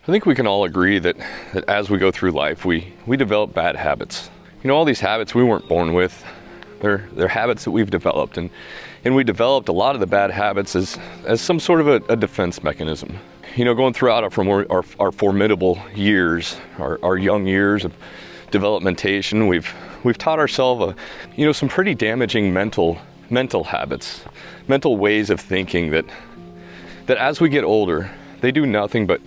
I think we can all agree that as we go through life, we develop bad habits. All these habits we weren't born with. They're habits that we've developed, and we developed a lot of the bad habits as some sort of a defense mechanism. Going throughout our formidable years, our young years of developmentation, we've taught ourselves some pretty damaging mental habits, mental ways of thinking that as we get older, they do nothing but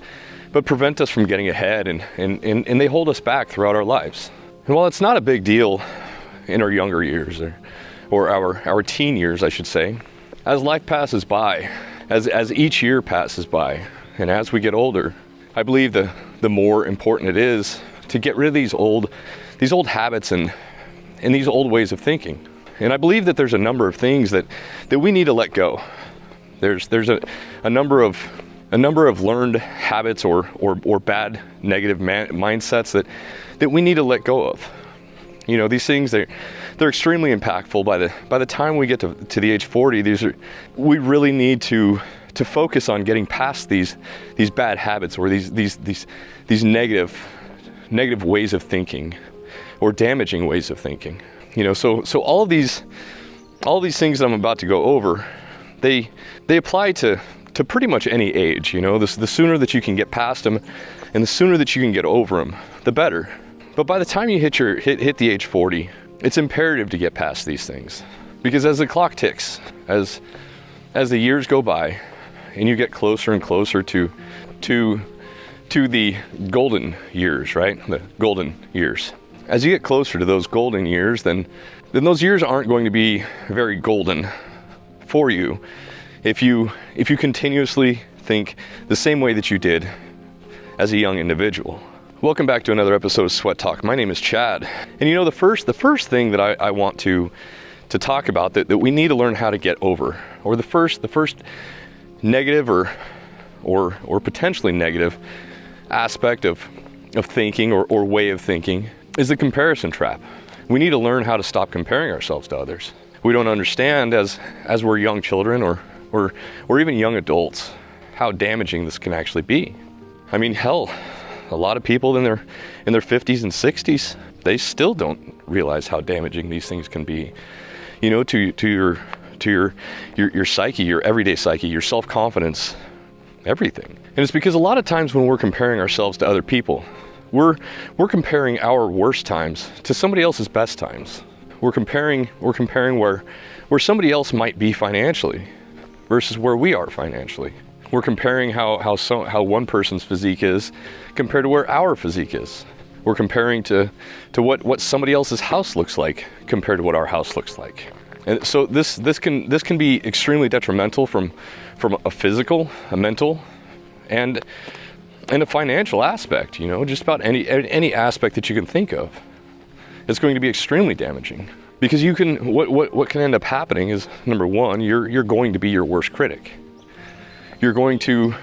prevent us from getting ahead, and they hold us back throughout our lives. And while it's not a big deal in our younger years, or our teen years, I should say, as life passes by, as each year passes by, and as we get older, I believe the more important it is to get rid of these old habits and these old ways of thinking. And I believe that there's a number of things that we need to let go. There's a number of learned habits or bad negative mindsets that we need to let go of. These things, they're extremely impactful. By the time we get to the age 40, we really need to focus on getting past these bad habits or these negative ways of thinking or damaging ways of thinking. So all these things that I'm about to go over, they apply to pretty much any age. The sooner that you can get past them and the sooner that you can get over them, the better. But by the time you hit the age 40, it's imperative to get past these things, because as the clock ticks, as the years go by, and you get closer and closer to the golden years, right? The golden years. As you get closer to those golden years, then those years aren't going to be very golden for you if you continuously think the same way that you did as a young individual. Welcome back to another episode of Sweat Talk. My name is Chad. And the first thing that I want to talk about that we need to learn how to get over, or the first negative or potentially negative aspect of thinking or way of thinking, is the comparison trap. We need to learn how to stop comparing ourselves to others. We don't understand as we're young children or even young adults how damaging this can actually be. I mean, hell, a lot of people in their 50s and 60s, they still don't realize how damaging these things can be, to your psyche, your everyday psyche, your self-confidence, everything. And it's because a lot of times when we're comparing ourselves to other people, we're comparing our worst times to somebody else's best times. We're comparing where somebody else might be financially versus where we are financially. We're comparing how one person's physique is compared to where our physique is. We're comparing to what somebody else's house looks like compared to what our house looks like. And so this can be extremely detrimental from a physical, a mental, and a financial aspect. Just about any aspect that you can think of. It's going to be extremely damaging, because what can end up happening is, number one, you're going to be your worst critic. You're going to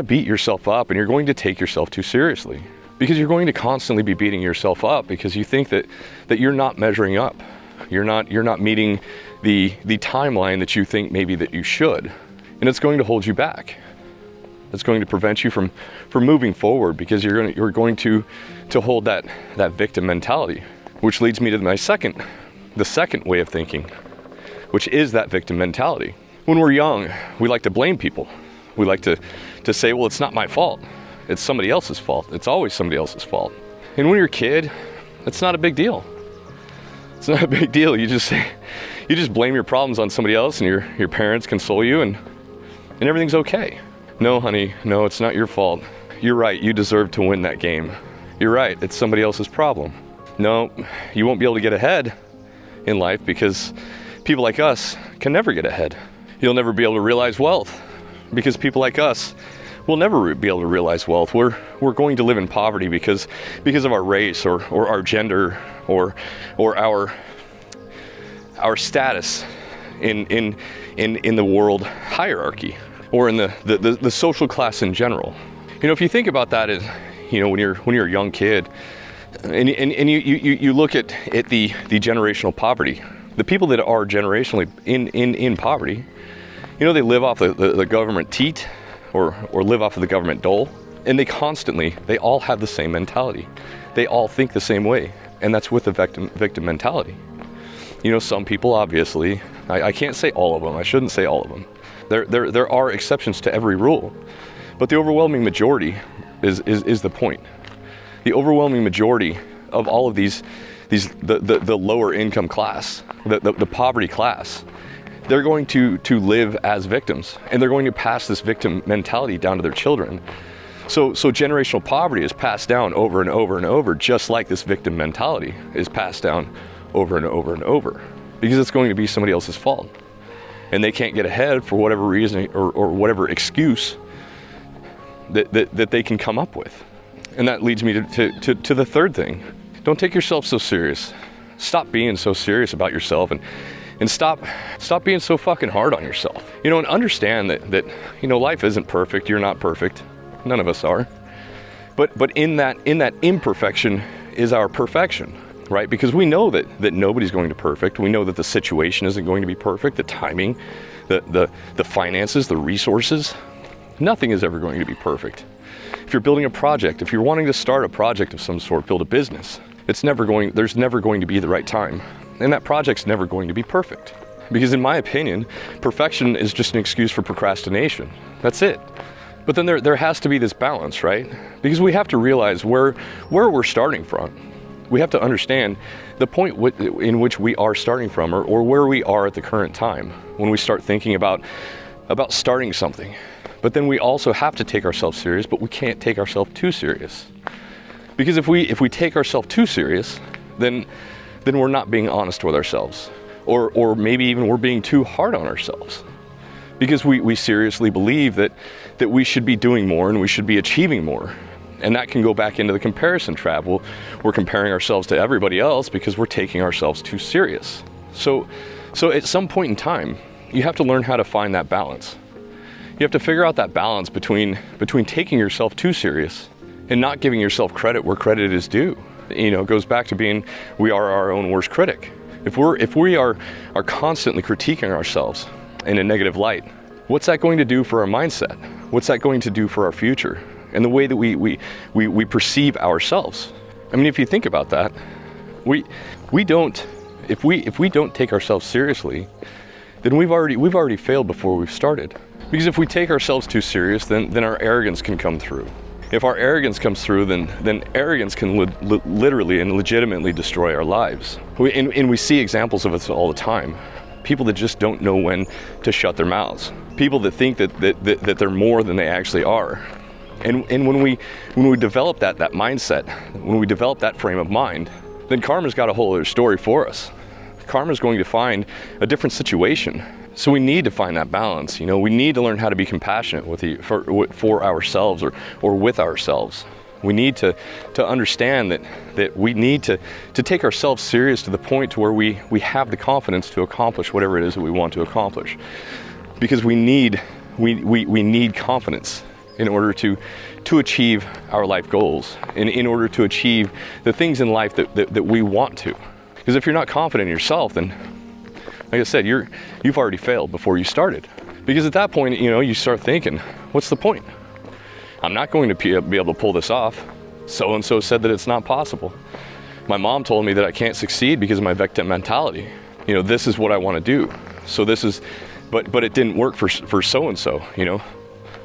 beat yourself up, and you're going to take yourself too seriously, because you're going to constantly be beating yourself up because you think that you're not measuring up. You're not meeting the timeline that you think maybe that you should, and it's going to hold you back. It's going to prevent you from moving forward, because you're going to hold that victim mentality, which leads me to the second way of thinking, which is that victim mentality. When we're young, we like to blame people. We like to say, well, it's not my fault. It's somebody else's fault. It's always somebody else's fault. And when you're a kid, it's not a big deal. It's not a big deal. You just blame your problems on somebody else, and your parents console you, and everything's okay. No, honey, no, it's not your fault. You're right, you deserve to win that game. You're right, it's somebody else's problem. No, you won't be able to get ahead in life because people like us can never get ahead. You'll never be able to realize wealth because people like us will never be able to realize wealth. We're going to live in poverty because of our race or our gender or our status in the world hierarchy, or in the social class in general. If you think about that, when you're a young kid, and you look at the generational poverty, the people that are generationally in poverty, they live off the government teat or live off of the government dole. And they all have the same mentality. They all think the same way. And that's with the victim mentality. Some people, obviously, I can't say all of them. I shouldn't say all of them. There are exceptions to every rule. But the overwhelming majority is the point. The overwhelming majority of all of the lower income class, the poverty class, they're going to live as victims, and they're going to pass this victim mentality down to their children. So generational poverty is passed down over and over and over, just like this victim mentality is passed down over and over and over, because it's going to be somebody else's fault. And they can't get ahead for whatever reason or whatever excuse that they can come up with. And that leads me to the third thing. Don't take yourself so serious. Stop being so serious about yourself, and stop being so fucking hard on yourself. And understand that life isn't perfect. You're not perfect. None of us are. But in that imperfection is our perfection, right? Because we know that nobody's going to be perfect. We know that the situation isn't going to be perfect. The timing, the finances, the resources, nothing is ever going to be perfect. If you're building a project, if you're wanting to start a project of some sort, build a business, there's never going to be the right time. And that project's never going to be perfect. Because in my opinion, perfection is just an excuse for procrastination. That's it. But then there has to be this balance, right? Because we have to realize where we're starting from. We have to understand the point in which we are starting from, or where we are at the current time when we start thinking about starting something. But then we also have to take ourselves serious, but we can't take ourselves too serious. Because if we take ourselves too serious, then we're not being honest with ourselves. Or maybe even we're being too hard on ourselves. Because we seriously believe that we should be doing more and we should be achieving more. And that can go back into the comparison trap. We're comparing ourselves to everybody else because we're taking ourselves too serious. So at some point in time, you have to learn how to find that balance. You have to figure out that balance between taking yourself too serious and not giving yourself credit where credit is due. It goes back to being, we are our own worst critic. If we are constantly critiquing ourselves in a negative light, what's that going to do for our mindset? What's that going to do for our future? And the way that we perceive ourselves. I mean, if you think about that, if we don't take ourselves seriously, then we've already failed before we've started. Because if we take ourselves too serious, then our arrogance can come through. If our arrogance comes through, then arrogance can literally and legitimately destroy our lives. And we see examples of it all the time. People that just don't know when to shut their mouths. People that think that they're more than they actually are. And when we develop that mindset, when we develop that frame of mind, then karma's got a whole other story for us. Karma's going to find a different situation. So we need to find that balance. We need to learn how to be compassionate for ourselves or with ourselves. We need to understand that we need to take ourselves serious to the point to where we have the confidence to accomplish whatever it is that we want to accomplish. Because we need confidence in order to achieve our life goals, in order to achieve the things in life that we want to. Because if you're not confident in yourself, then, like I said, you've already failed before you started. Because at that point, you start thinking, what's the point? I'm not going to be able to pull this off. So-and-so said that it's not possible. My mom told me that I can't succeed because of my victim mentality. This is what I want to do. So this is, but it didn't work for so-and-so,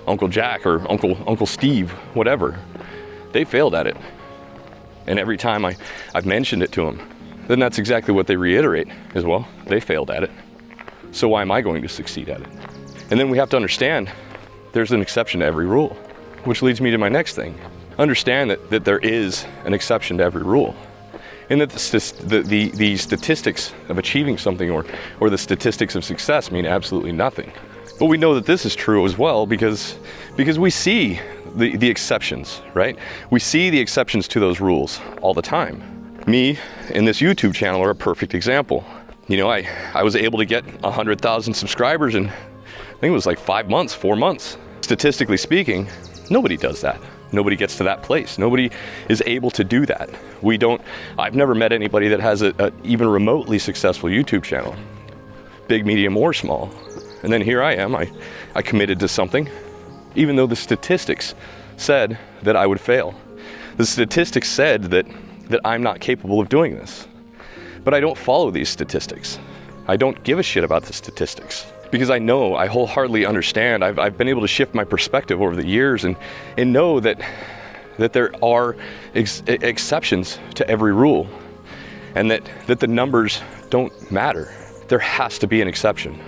Uncle Jack or Uncle Steve, whatever. They failed at it. And every time I've mentioned it to them, then that's exactly what they reiterate as well. They failed at it. So why am I going to succeed at it? And then we have to understand there's an exception to every rule, which leads me to my next thing. Understand that there is an exception to every rule. And that the statistics of achieving something or the statistics of success mean absolutely nothing. But we know that this is true as well because we see the exceptions, right? We see the exceptions to those rules all the time. Me and this YouTube channel are a perfect example. I was able to get 100,000 subscribers in, I think it was like 4 months. Statistically speaking, nobody does that. Nobody gets to that place. Nobody is able to do that. I've never met anybody that has a even remotely successful YouTube channel, big, medium, or small. And then here I am, I committed to something, even though the statistics said that I would fail. The statistics said that I'm not capable of doing this. But I don't follow these statistics. I don't give a shit about the statistics because I wholeheartedly understand. I've been able to shift my perspective over the years and know that there are exceptions to every rule, and that the numbers don't matter. There has to be an exception.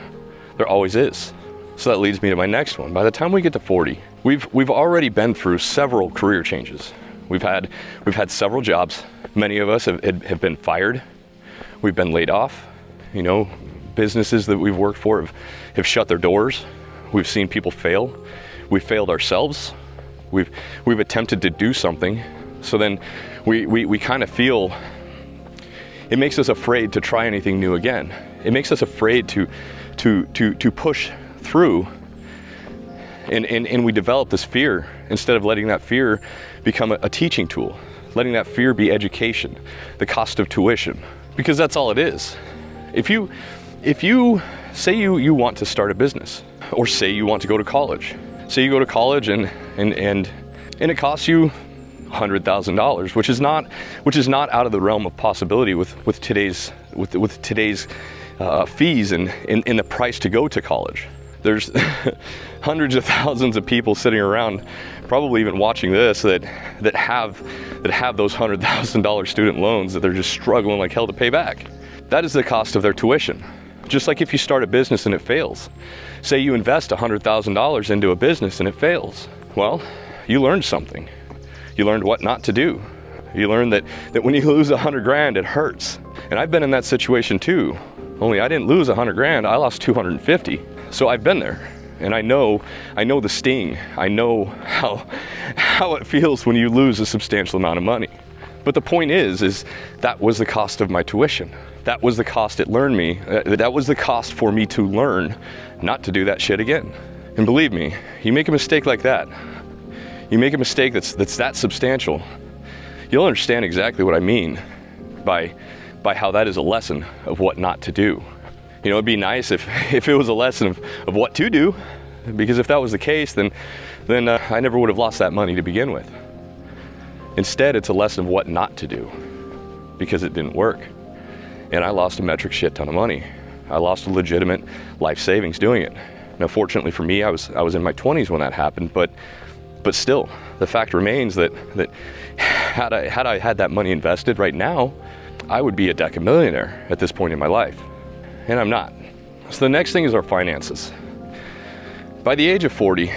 There always is. So that leads me to my next one. By the time we get to 40, we've already been through several career changes. We've had several jobs. Many of us have been fired. We've been laid off. Businesses that we've worked for have shut their doors. We've seen people fail. We've failed ourselves. We've attempted to do something. So then we kind of feel it makes us afraid to try anything new again. It makes us afraid to push through. And we develop this fear instead of letting that fear become a teaching tool, letting that fear be education, the cost of tuition, because that's all it is. If you say you want to start a business, or say you want to go to college, say you go to college and it costs you $100,000, which is not out of the realm of possibility with today's fees and in the price to go to college. There's hundreds of thousands of people sitting around, probably even watching this, that have those $100,000 student loans that they're just struggling like hell to pay back. That is the cost of their tuition. Just like if you start a business and it fails. Say you invest $100,000 into a business and it fails. Well, you learned something. You learned what not to do. You learned that when you lose $100,000, it hurts. And I've been in that situation too. Only I didn't lose $100,000, I lost 250. So I've been there, and I know the sting. I know how it feels when you lose a substantial amount of money. But the point is that was the cost of my tuition. That was the cost it learned me. That was the cost for me to learn not to do that shit again. And believe me, you make a mistake like that, you make a mistake that's that substantial, you'll understand exactly what I mean by how that is a lesson of what not to do. It'd be nice if it was a lesson of what to do, because if that was the case, then I never would have lost that money to begin with. Instead, it's a lesson of what not to do, because it didn't work. And I lost a metric shit ton of money. I lost a legitimate life savings doing it. Now, fortunately for me, I was in my 20s when that happened, but still, the fact remains that had I had that money invested right now, I would be a decamillionaire at this point in my life. And I'm not. So the next thing is our finances. By the age of 40,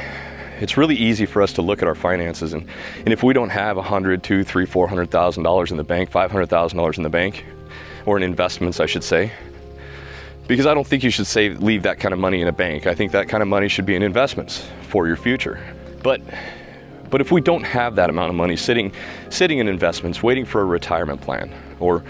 it's really easy for us to look at our finances, and if we don't have $100,000, $200,000, $300,000, $400,000 in the bank, $500,000 in the bank, or in investments, I should say, because I don't think you should leave that kind of money in a bank. I think that kind of money should be in investments for your future. But if we don't have that amount of money sitting in investments, waiting for a retirement plan, or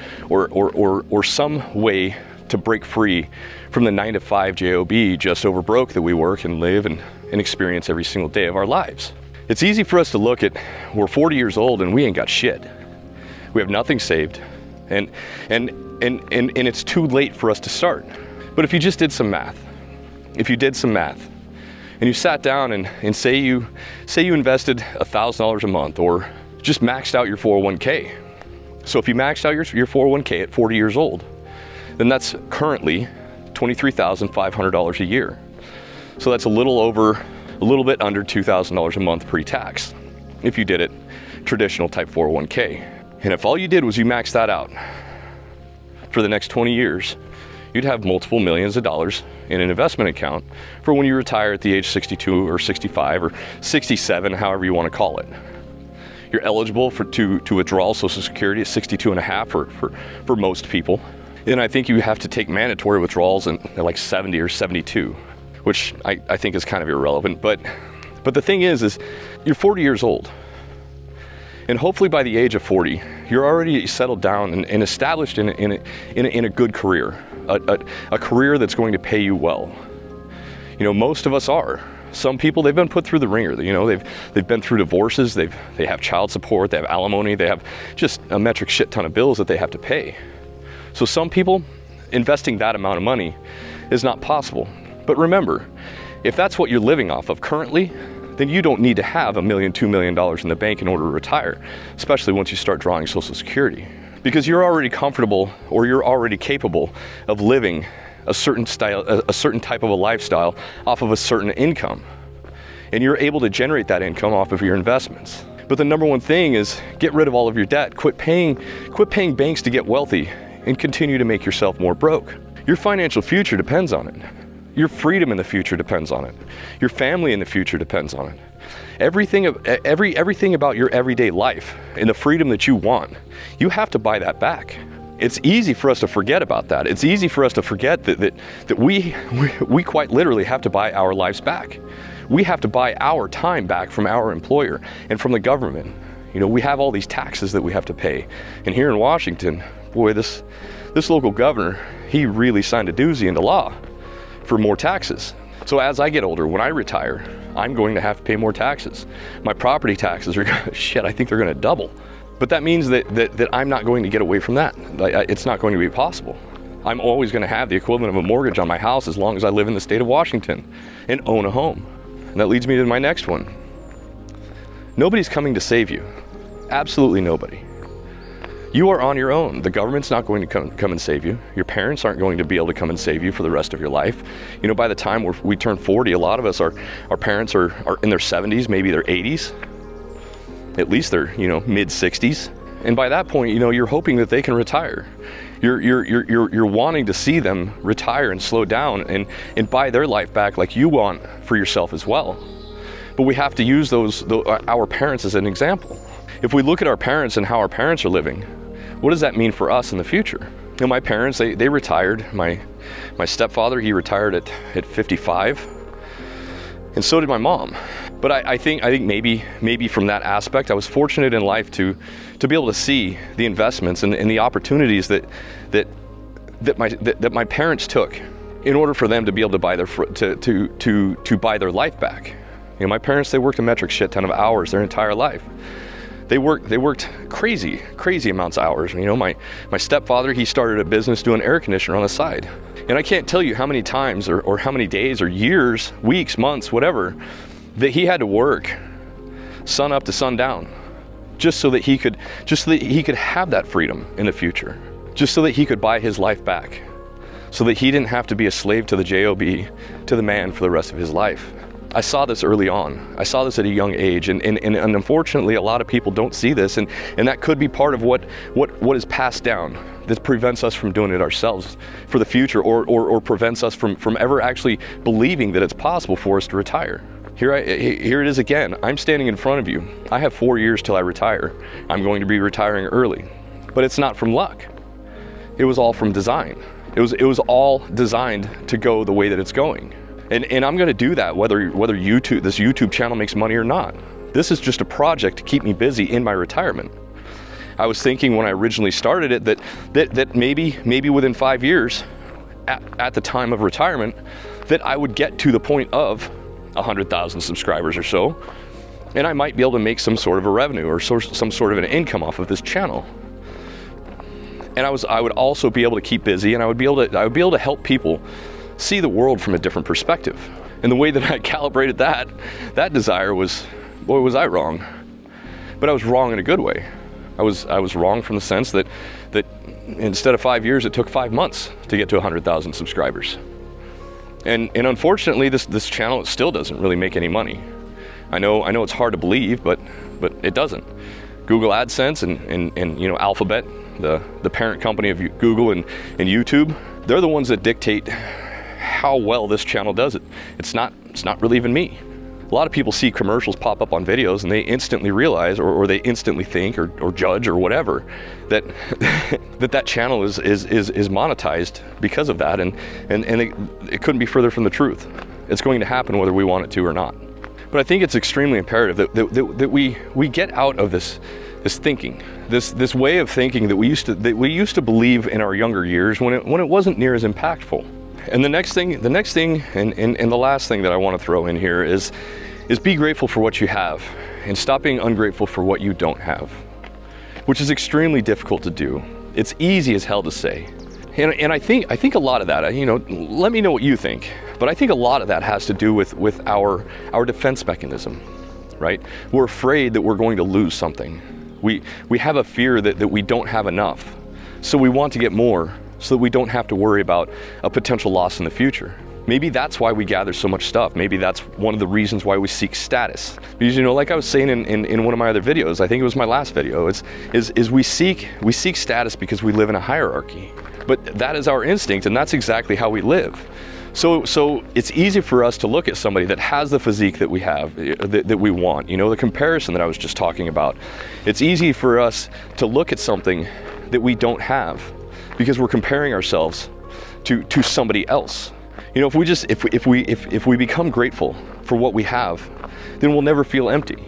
some way to break free from the 9-to-5 job, just over broke that we work and live and experience every single day of our lives. It's easy for us to look at, we're 40 years old and we ain't got shit. We have nothing saved, and it's too late for us to start. But if you just did some math, and you sat down and say you invested $1,000 a month, or just maxed out your 401k. So if you maxed out your 401k at 40 years old, then that's currently $23,500 a year. So that's a little bit under $2,000 a month pre-tax if you did it traditional type 401k. And if all you did was you maxed that out for the next 20 years, you'd have multiple millions of dollars in an investment account for when you retire at the age 62 or 65 or 67, however you want to call it. You're eligible to withdraw Social Security at 62 and a half for most people. And I think you have to take mandatory withdrawals at like 70 or 72, which I think is kind of irrelevant. But the thing is you're 40 years old. And hopefully by the age of 40, you're already settled down and established in a good career, a career that's going to pay you well. Most of us are. Some people, they've been put through the ringer. They've been through divorces. They have child support. They have alimony. They have just a metric shit ton of bills that they have to pay. So some people, investing that amount of money is not possible. But remember, if that's what you're living off of currently, then you don't need to have $1 million, $2 million in the bank in order to retire, especially once you start drawing Social Security. Because you're already comfortable, or you're already capable of living a certain type of a lifestyle off of a certain income. And you're able to generate that income off of your investments. But the number one thing is get rid of all of your debt. Quit paying banks to get wealthy and continue to make yourself more broke. Your financial future depends on it. Your freedom in the future depends on it. Your family in the future depends on it. Everything about your everyday life and the freedom that you want, you have to buy that back. It's easy for us to forget about that. It's easy for us to forget that we quite literally have to buy our lives back. We have to buy our time back from our employer and from the government. You know, we have all these taxes that we have to pay. And here in Washington, boy, this local governor, he really signed a doozy into law for more taxes. So as I get older, when I retire, I'm going to have to pay more taxes. My property taxes are, shit, I think they're gonna double. But that means that I'm not going to get away from that. It's not going to be possible. I'm always gonna have the equivalent of a mortgage on my house as long as I live in the state of Washington and own a home. And that leads me to my next one. Nobody's coming to save you. Absolutely nobody. You are on your own. The government's not going to come and save you. Your parents aren't going to be able to come and save you for the rest of your life. You know, by the time we turn 40, a lot of us, our parents are in their 70s, maybe their 80s. At least they're, you know, mid 60s. And by that point, you know, you're hoping that they can retire. You're wanting to see them retire and slow down and buy their life back like you want for yourself as well. But we have to use our parents as an example. If we look at our parents and how our parents are living, what does that mean for us in the future? You know, my parents, they retired. My stepfather, he retired at 55, and so did my mom. But I think maybe from that aspect, I was fortunate in life to be able to see the investments and the opportunities that my parents took in order for them to be able to buy to buy their life back. You know, my parents, they worked a metric shit ton of hours their entire life. They worked crazy amounts of hours. You know, my stepfather, he started a business doing air conditioner on the side. And I can't tell you how many times or how many days or years, weeks, months, whatever, that he had to work sun up to sundown just so that he could have that freedom in the future, just so that he could buy his life back, so that he didn't have to be a slave to the job, to the man for the rest of his life. I saw this early on. I saw this at a young age, and unfortunately a lot of people don't see this, and that could be part of what is passed down that prevents us from doing it ourselves for the future, or prevents us from ever actually believing that it's possible for us to retire. Here it is again. I'm standing in front of you. I have 4 years till I retire. I'm going to be retiring early, but it's not from luck. It was all from design. It was all designed to go the way that it's going. And I'm gonna do that whether this YouTube channel makes money or not. This is just a project to keep me busy in my retirement. I was thinking when I originally started it that maybe within 5 years, at the time of retirement, that I would get to the point of 100,000 subscribers or so, and I might be able to make some sort of a revenue or some sort of an income off of this channel. And I would also be able to keep busy, and I would be able to help people see the world from a different perspective. And the way that I calibrated that desire was, boy, was I wrong. But I was wrong in a good way. I was wrong from the sense that instead of 5 years, it took 5 months to get to 100,000 subscribers. And unfortunately, this channel still doesn't really make any money. I know it's hard to believe, but it doesn't. Google AdSense and you know, Alphabet, the parent company of Google and YouTube, they're the ones that dictate how well this channel does it. It's not really even me. A lot of people see commercials pop up on videos and they instantly realize, or they instantly think or judge or whatever, that that channel is monetized because of that, and it couldn't be further from the truth. It's going to happen whether we want it to or not. But I think it's extremely imperative that we get out of this thinking, this way of thinking that we used to believe in our younger years when it wasn't near as impactful. And the next thing, and the last thing that I want to throw in here is be grateful for what you have and stop being ungrateful for what you don't have, which is extremely difficult to do. It's easy as hell to say. And I think a lot of that, let me know what you think, but I think a lot of that has to do with our defense mechanism, right? We're afraid that we're going to lose something. We have a fear that we don't have enough. So we want to get more so that we don't have to worry about a potential loss in the future. Maybe that's why we gather so much stuff. Maybe that's one of the reasons why we seek status. Because, like I was saying in one of my other videos, I think it was my last video, is we seek status because we live in a hierarchy. But that is our instinct, and that's exactly how we live. So it's easy for us to look at somebody that has the physique that we have, that we want, the comparison that I was just talking about. It's easy for us to look at something that we don't have because we're comparing ourselves to somebody else. If we become grateful for what we have, then we'll never feel empty.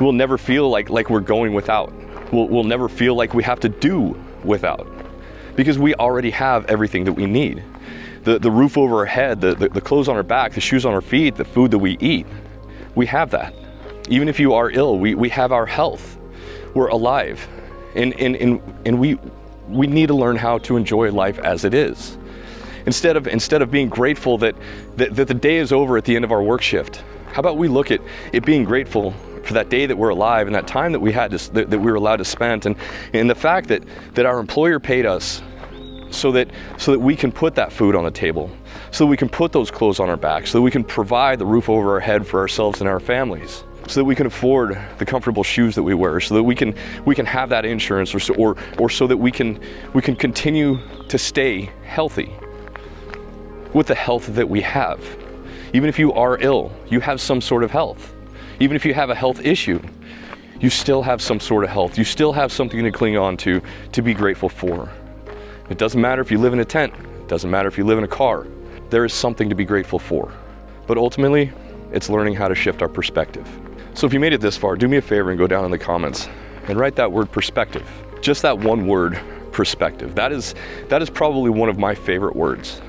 We'll never feel like we're going without. We'll never feel like we have to do without, because we already have everything that we need. The roof over our head, the clothes on our back, the shoes on our feet, the food that we eat, we have that. Even if you are ill, we have our health. We're alive. And we need to learn how to enjoy life as it is. Instead of being grateful that the day is over at the end of our work shift, how about we look at it being grateful for that day that we're alive and that time that we were allowed to spend, and the fact that our employer paid us so that we can put that food on the table, so that we can put those clothes on our back, so that we can provide the roof over our head for ourselves and our families, so that we can afford the comfortable shoes that we wear, so that we can have that insurance, or so that we can continue to stay healthy with the health that we have. Even if you are ill, you have some sort of health. Even if you have a health issue, you still have some sort of health. You still have something to cling on to be grateful for. It doesn't matter if you live in a tent. It doesn't matter if you live in a car. There is something to be grateful for. But ultimately, it's learning how to shift our perspective. So if you made it this far, do me a favor and go down in the comments and write that word perspective. Just that one word, perspective. That is probably one of my favorite words.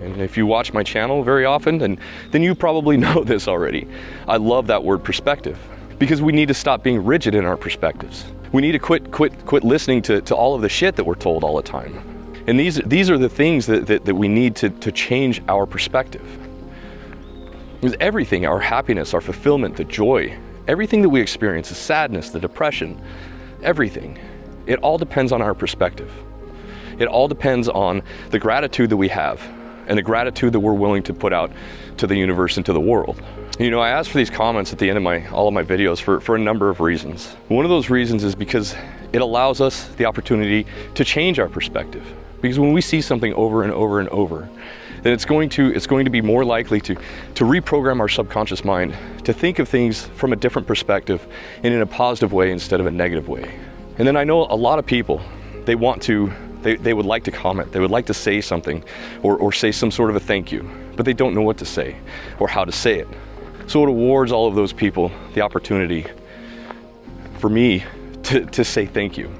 And if you watch my channel very often, then you probably know this already. I love that word perspective, because we need to stop being rigid in our perspectives. We need to quit listening to all of the shit that we're told all the time. And these are the things that we need to change our perspective. Because everything, our happiness, our fulfillment, the joy, everything that we experience, the sadness, the depression, everything, it all depends on our perspective. It all depends on the gratitude that we have, and the gratitude that we're willing to put out to the universe and to the world. I asked for these comments at the end of all of my videos for a number of reasons. One of those reasons is because it allows us the opportunity to change our perspective. Because when we see something over and over and over, then it's going to be more likely to reprogram our subconscious mind to think of things from a different perspective and in a positive way instead of a negative way. And then I know a lot of people, they would like to comment, they would like to say something or say some sort of a thank you, but they don't know what to say or how to say it. So it awards all of those people the opportunity for me to say thank you,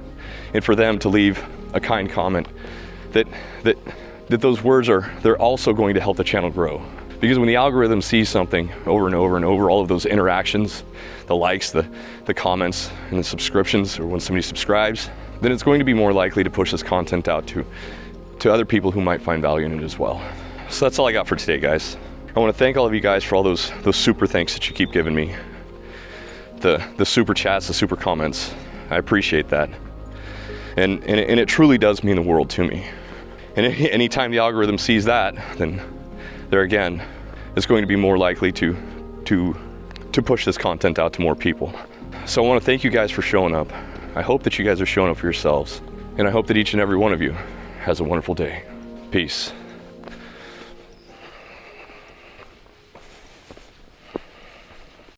and for them to leave a kind comment that those words they're also going to help the channel grow. Because when the algorithm sees something over and over and over, all of those interactions, the likes, the comments, and the subscriptions, or when somebody subscribes, then it's going to be more likely to push this content out to other people who might find value in it as well. So that's all I got for today, guys. I want to thank all of you guys for all those super thanks that you keep giving me. The super chats, the super comments. I appreciate that. And it truly does mean the world to me. And anytime the algorithm sees that, then there again, it's going to be more likely to push this content out to more people. So I want to thank you guys for showing up. I hope that you guys are showing up for yourselves. And I hope that each and every one of you has a wonderful day. Peace.